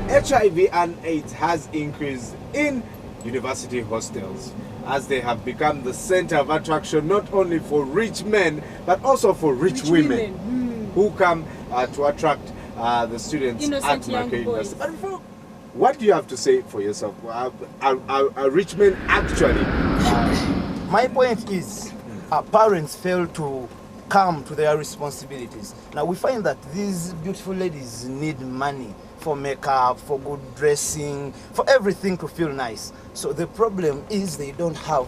HIV and AIDS has increased in university hostels, as they have become the center of attraction not only for rich men but also for rich women who come to attract the students Innocent at Makerere young boys. University. But before, what do you have to say for yourself? Are rich men actually? My point is, parents fail to come to their responsibilities. Now we find that these beautiful ladies need money for makeup, for good dressing, for everything to feel nice. So the problem is they don't have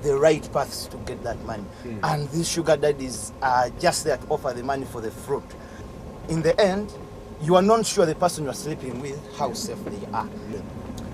the right paths to get that money. And these sugar daddies are just there to offer the money for the fruit. In the end, you are not sure the person you are sleeping with, how safe they are.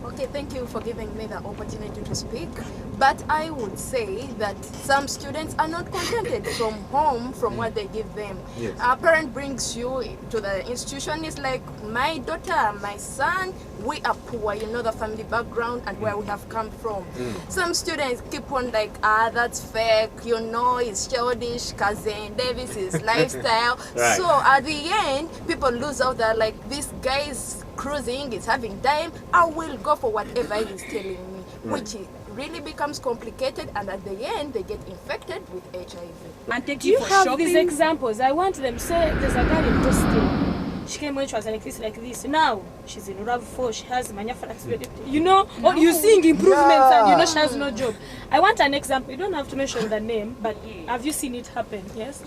Okay, thank you for giving me the opportunity to speak. But I would say that some students are not contented from home, from what they give them. Yes. A parent brings you to the institution, it's like, my daughter, my son, we are poor, you know the family background and where we have come from. Some students keep on like, that's fake, you know, it's childish, cousin Davis is lifestyle. Right. So at the end, people lose out there like, this guy is cruising, is having time, I will go for whatever he's telling me, which really becomes complicated, and at the end they get infected with HIV. And take you have these examples. I want them to say there's a girl in Boston. She came when she was like this. Now she's in RAV4, she has manufacturing. You know, or you're seeing improvements and you know she has no job. I want an example. You don't have to mention the name, but have you seen it happen? Yes?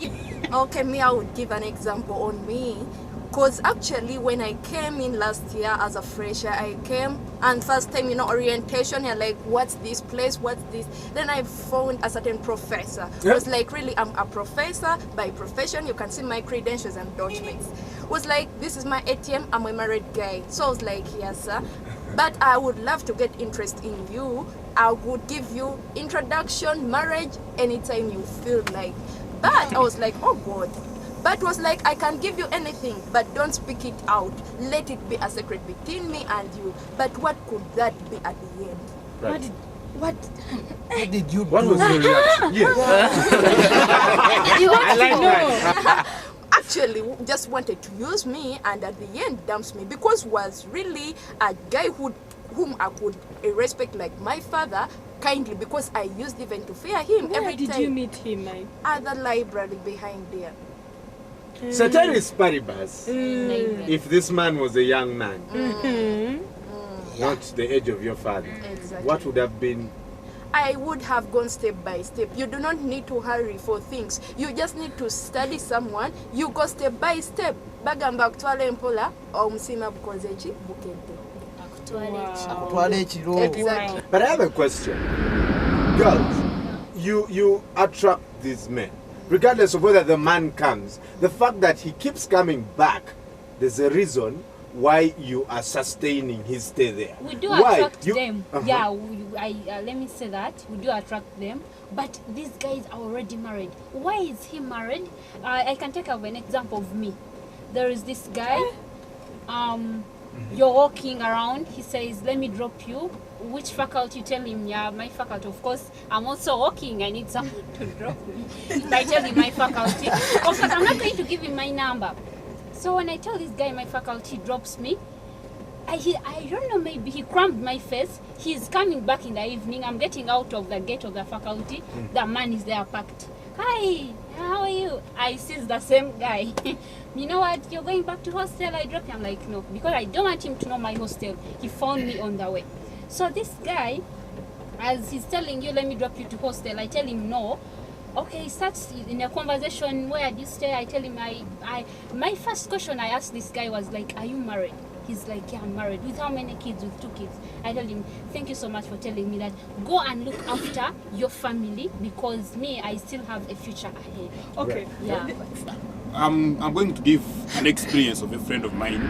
Okay, me, I would give an example on me. Because actually when I came in last year as a fresher, I came and first time, you know, orientation, you're like, what's this place, what's this? Then I found a certain professor. Was like, really, I'm a professor by profession. You can see my credentials and documents. Was like, this is my ATM, I'm a married guy. So I was like, yes, sir. But I would love to get interest in you. I would give you introduction, marriage, anytime you feel like. But I was like, oh God. But was like, I can give you anything, but don't speak it out. Let it be a secret between me and you. But what could that be at the end? Right. What did you do? What was your reaction? Yes. I like that. Actually, just wanted to use me, and at the end dumps me, because was really a guy whom I could respect like my father, kindly, because I used even to fear him. Where every did time. you meet him, man? At the library behind there. Ceteris paribus, if this man was a young man, not the age of your father, Exactly. what would have been? I would have gone step by step. You do not need to hurry for things. You just need to study someone. You go step by step. Bagamba kutwala empola omusima bukozechi bukente. Exactly. But I have a question. Girls, you attract these men. Regardless of whether the man comes, the fact that he keeps coming back, there's a reason why you are sustaining his stay there. We do attract them. Yeah, let me say that. We do attract them. But these guys are already married. Why is he married? I can take up an example of me. There is this guy. You're walking around. He says, let me drop you. Which faculty? You tell him, yeah, my faculty. Of course, I'm also walking. I need someone to drop me. I tell him my faculty. Of course, I'm not going to give him my number. So when I tell this guy my faculty drops me, I don't know, maybe he cramped my face. He's coming back in the evening. I'm getting out of the gate of the faculty. The man is there packed. Hi, how are you? I see the same guy. You know what? You're going back to hostel? I drop you. I'm like, no, because I don't want him to know my hostel. He found me on the way. So this guy, as he's telling you, let me drop you to hostel, I tell him no. Okay, he starts in a conversation, where do you stay? I tell him, my first question I asked this guy was like, are you married? He's like, yeah, I'm married. With how many kids? With 2 kids. I tell him, thank you so much for telling me that. Go and look after your family, because me, I still have a future ahead. Okay. Yeah. I'm going to give an experience of a friend of mine.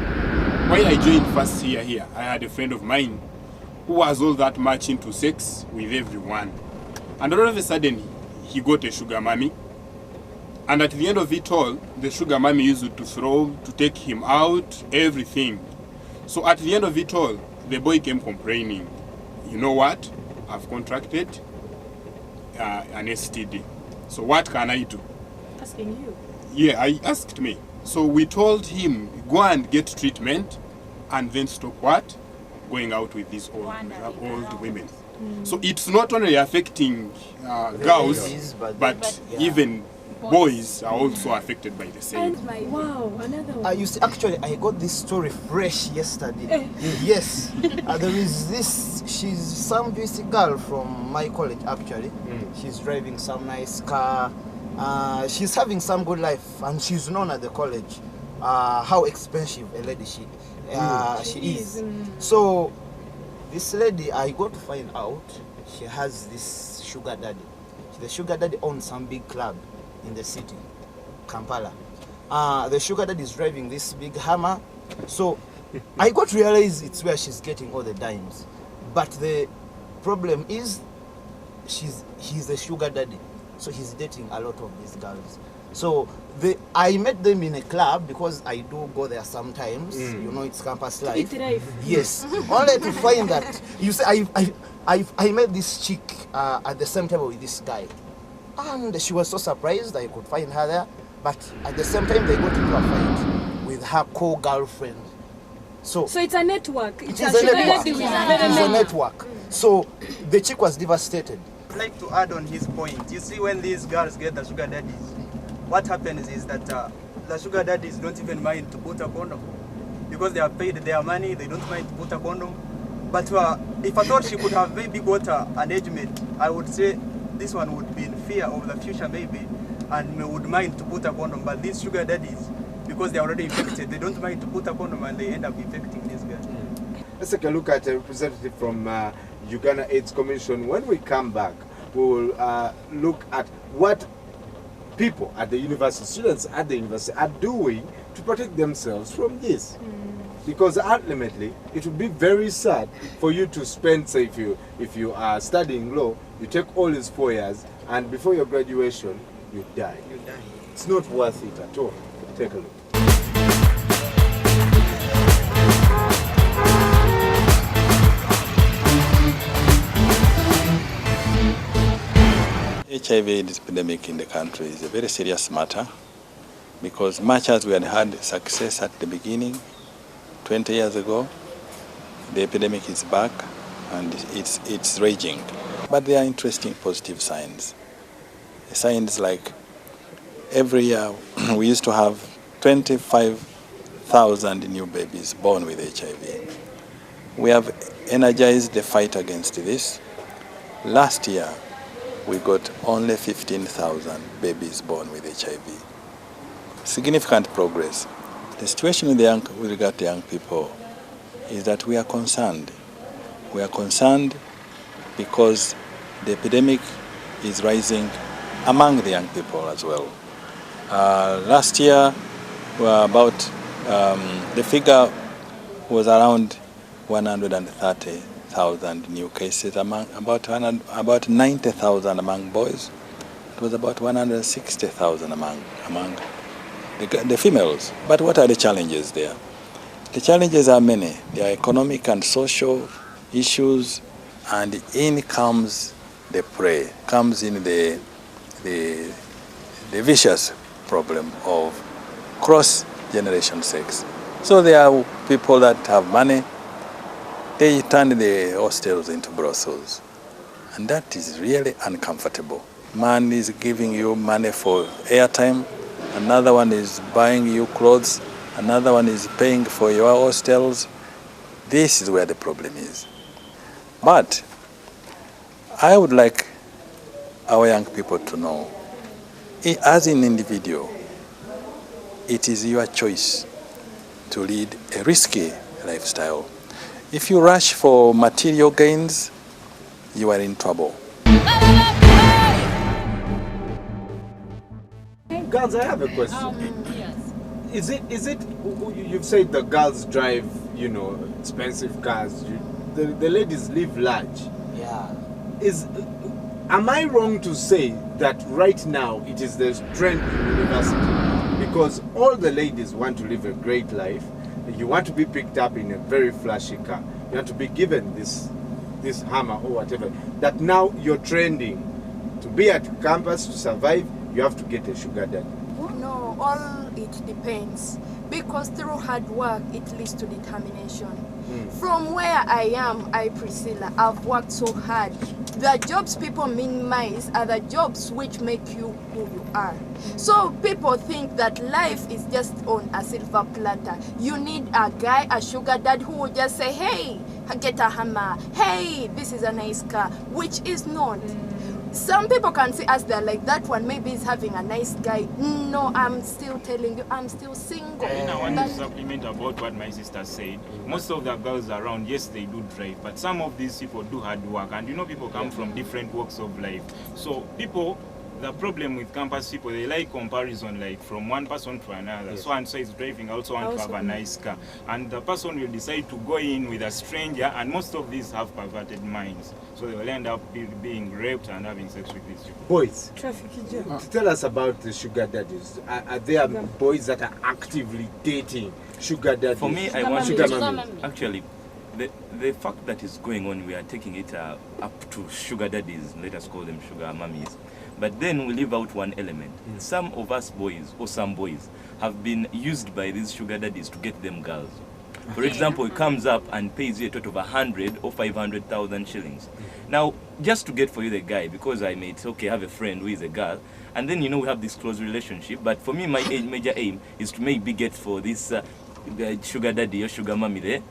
While I joined first year here, I had a friend of mine who was all that much into sex with everyone. And all of a sudden, he got a sugar mommy. And at the end of it all, the sugar mommy used to take him out, everything. So at the end of it all, the boy came complaining, you know what, I've contracted an STD. So what can I do? Asking you. Yeah, I asked me. So we told him, go and get treatment. and then stop what? Going out with these old women. So it's not only affecting girls, ladies, but yeah. even boys are also affected by the same. Wow, another one. You see, actually, I got this story fresh yesterday. Yes, there is this. She's some beauty girl from my college. Actually, she's driving some nice car. She's having some good life, and she's known at the college how expensive a lady she is. So this lady, I got to find out, she has this sugar daddy. The sugar daddy owns some big club in the city, Kampala. The sugar daddy is driving this big Hammer. So I got to realize it's where she's getting all the dimes. But the problem is he's a sugar daddy. So he's dating a lot of these girls. So I met them in a club because I do go there sometimes. You know, it's campus life. Yes. Only to find that, you see, I met this chick at the same table with this guy. And she was so surprised I could find her there. But at the same time, they got into a fight with her co-girlfriend. So it's a network. It's a network. It's a network. So the chick was devastated. I'd like to add on his point. You see, when these girls get the sugar daddies, what happens is that the sugar daddies don't even mind to put a condom. Because they have paid their money, they don't mind to put a condom. But if I thought she could have maybe got an age mate, I would say this one would be in fear of the future maybe, and would mind to put a condom. But these sugar daddies, because they're already infected, they don't mind to put a condom and they end up infecting this guy. Let's take a look at a representative from Uganda AIDS Commission. When we come back, we will look at what people at the university, students at the university are doing to protect themselves from this. Because ultimately, it would be very sad for you to spend, say, if you are studying law, you take all these 4 years, and before your graduation, you die. It's not worth it at all. Take a look. HIV epidemic in the country is a very serious matter because much as we had success at the beginning, 20 years ago, the epidemic is back and it's raging. But there are interesting positive signs. Signs like every year we used to have 25,000 new babies born with HIV. We have energized the fight against this. Last year, we got only 15,000 babies born with HIV. Significant progress. The situation with regard to young people is that we are concerned. We are concerned because the epidemic is rising among the young people as well. Last year, the figure was around 130,000 new cases, among about 90,000 among boys. It was about 160,000 among the females. But what are the challenges there? The challenges are many. There are economic and social issues, and in comes the prey, comes in the vicious problem of cross-generation sex. So there are people that have money, they turn the hostels into brothels, and that is really uncomfortable. Man is giving you money for airtime, another one is buying you clothes, another one is paying for your hostels. This is where the problem is. But I would like our young people to know, as an individual, it is your choice to lead a risky lifestyle. If you rush for material gains, you are in trouble. Girls, I have a question. Yes. Is it? You've said the girls drive, expensive cars. The ladies live large. Yeah. Am I wrong to say that right now it is the trend in university? Because all the ladies want to live a great life. You want to be picked up in a very flashy car. You want to be given this Hammer or whatever. That now you're trending. To be at campus, to survive, you have to get a sugar daddy. No, all it depends. Because through hard work, it leads to determination. From where I am, Priscilla, I've worked so hard. The jobs people minimize are the jobs which make you who you are. So people think that life is just on a silver platter. You need a guy, a sugar dad, who will just say, hey, get a hammer. Hey, this is a nice car, which is not. Some people can see us there like that one maybe is having a nice guy. No, I'm still telling you, I'm still single. And I want to supplement about what my sister said. Most of the girls around, yes, they do drive, but some of these people do hard work. And you know, people come from different walks of life. So people, the problem with campus people, they like comparison, like from one person to another. Yes. So and so is driving, I also want to have a nice car. And the person will decide to go in with a stranger, and most of these have perverted minds. So they will end up being raped and having sex with these people. Boys, Traffic jam. tell us about the sugar daddies. Are there boys that are actively dating sugar daddies? For me, I want sugar to mummies. actually, the fact that is going on, we are taking it up to sugar daddies, let us call them sugar mummies. But then we leave out one element. Some of us boys, or some boys, have been used by these sugar daddies to get them girls. For example, he comes up and pays you a total of 100 or 500,000 shillings. Now, just to get for you the guy, because I may have a friend who is a girl, and then, you know, we have this close relationship. But for me, my major aim is to maybe get for this sugar daddy or sugar mommy, the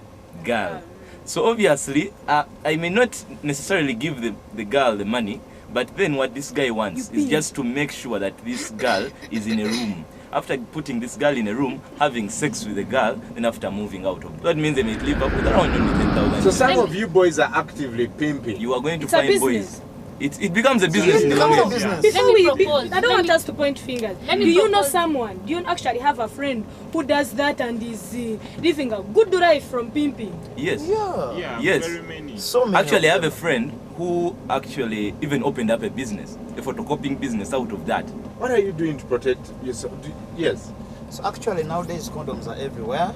girl. So obviously, I may not necessarily give the girl the money, but then what this guy wants is just to make sure that this girl is in a room. After putting this girl in a room, having sex with the girl, then after moving out of that means they may live up with around only 10,000. So some of you boys are actively pimping. You are going to It's a find business. boys. It becomes a business in the long run. Before Let me we, propose. I don't want us to point fingers. Let Do me you know propose. someone? Do you actually have a friend who does that and is living a good life from pimping? Yes. Yeah, Yes. very many. So many Actually, I of have a them. friend who actually even opened up a business, a photocopying business out of that. What are you doing to protect yourself? Yes. So actually nowadays condoms are everywhere,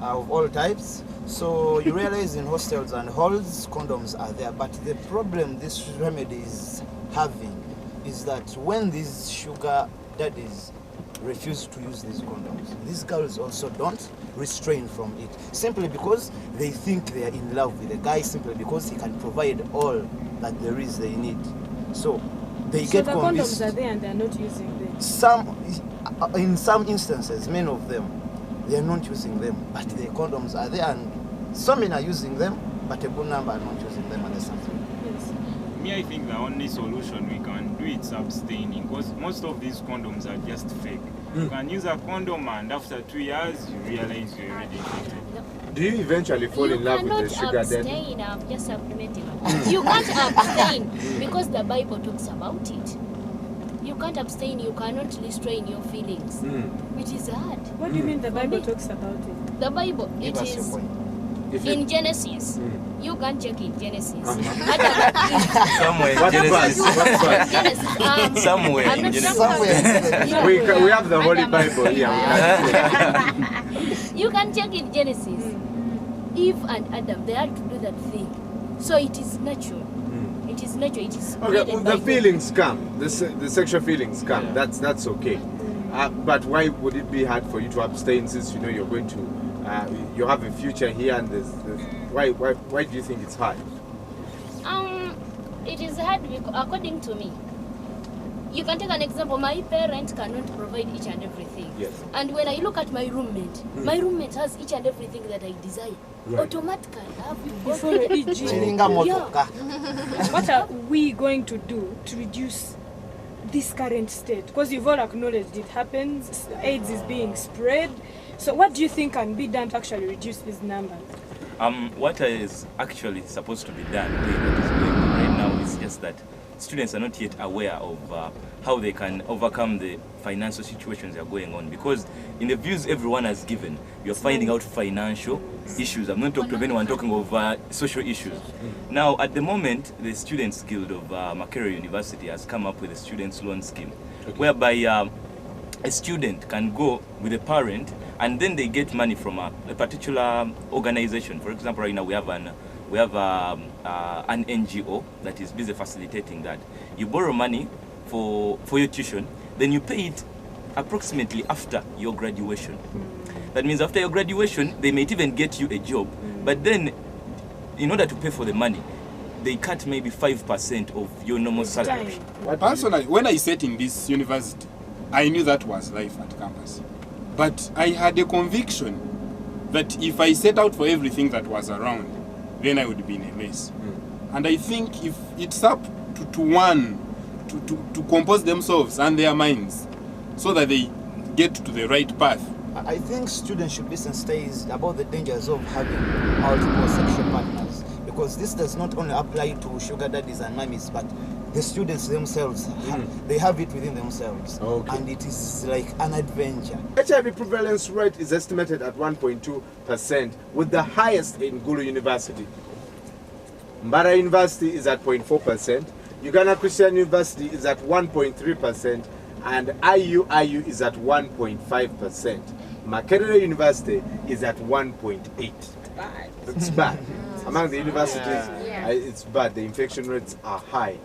of all types. So you realize in hostels and halls, condoms are there. But the problem this remedy is having is that when these sugar daddies refuse to use these condoms, these girls also don't restrain from it. Simply because they think they are in love with the guy, simply because he can provide all that there is they need. So they So get the convinced. condoms are there and they're not using them. In some instances, many of them, they are not using them, but the condoms are there, and some men are using them, but a good number are not using them, and there's something. Yes. Me, I think the only solution we can do is abstaining, because most of these condoms are just fake. You can use a condom and after 2 years you realize you're already infected. Do you eventually fall in love with the sugar daddy? abstain. I'm just supplementing. You can't abstain because the Bible talks about it. You can't abstain. You cannot restrain your feelings. It is hard. What do you mean the Bible me. talks about it? The Bible, Give it us your is point. If you- in Genesis. You can check in Genesis. Somewhere in What verse? Genesis. What verse? Genesis. Somewhere I'm in not Genesis. Somewhere. We have the Holy Bible here. You can check in Genesis. Eve and Adam, they had to do that thing. So it is natural. It is natural. It is Okay, created well, by the God. feelings come, the sexual feelings come. That's okay. But why would it be hard for you to abstain since you know you're going to, you have a future here and there's why do you think it's hard? It is hard according to me. You can take an example. My parents cannot provide each and everything. Yes. And when I look at my roommate has each and everything that I desire. Right. Automatically, I have to go Before you eat Chiringa motoka. What are we going to do to reduce this current state? Because you've all acknowledged it happens, AIDS is being spread. So what do you think can be done to actually reduce these numbers? What is actually supposed to be done, what is going on right now, is just that students are not yet aware of how they can overcome the financial situations that are going on. Because in the views everyone has given, you're finding out financial issues. I'm not talking of anyone talking of social issues. Now, at the moment, the Students Guild of Makerere University has come up with a students' loan scheme, whereby a student can go with a parent and then they get money from a particular organization. For example, right now we have an NGO that is busy facilitating that. You borrow money for your tuition, then you pay it approximately after your graduation. That means after your graduation, they might even get you a job, but then in order to pay for the money, they cut maybe 5% of your normal salary. Personally, when I sat in this university, I knew that was life at campus. But I had a conviction that if I set out for everything that was around, then I would be in a mess. And I think if it's up to one to compose themselves and their minds so that they get to the right path. I think students should be sensitized about the dangers of having multiple sexual partners, because this does not only apply to sugar daddies and mummies, but the students themselves, they have it within themselves. And it is like an adventure. HIV prevalence rate is estimated at 1.2%, with the highest in Gulu University. Mbara University is at 0.4%, Uganda Christian University is at 1.3%, and IU is at 1.5%. Makerere University is at 1.8%. It's bad. Among the universities, it's bad. The infection rates are high.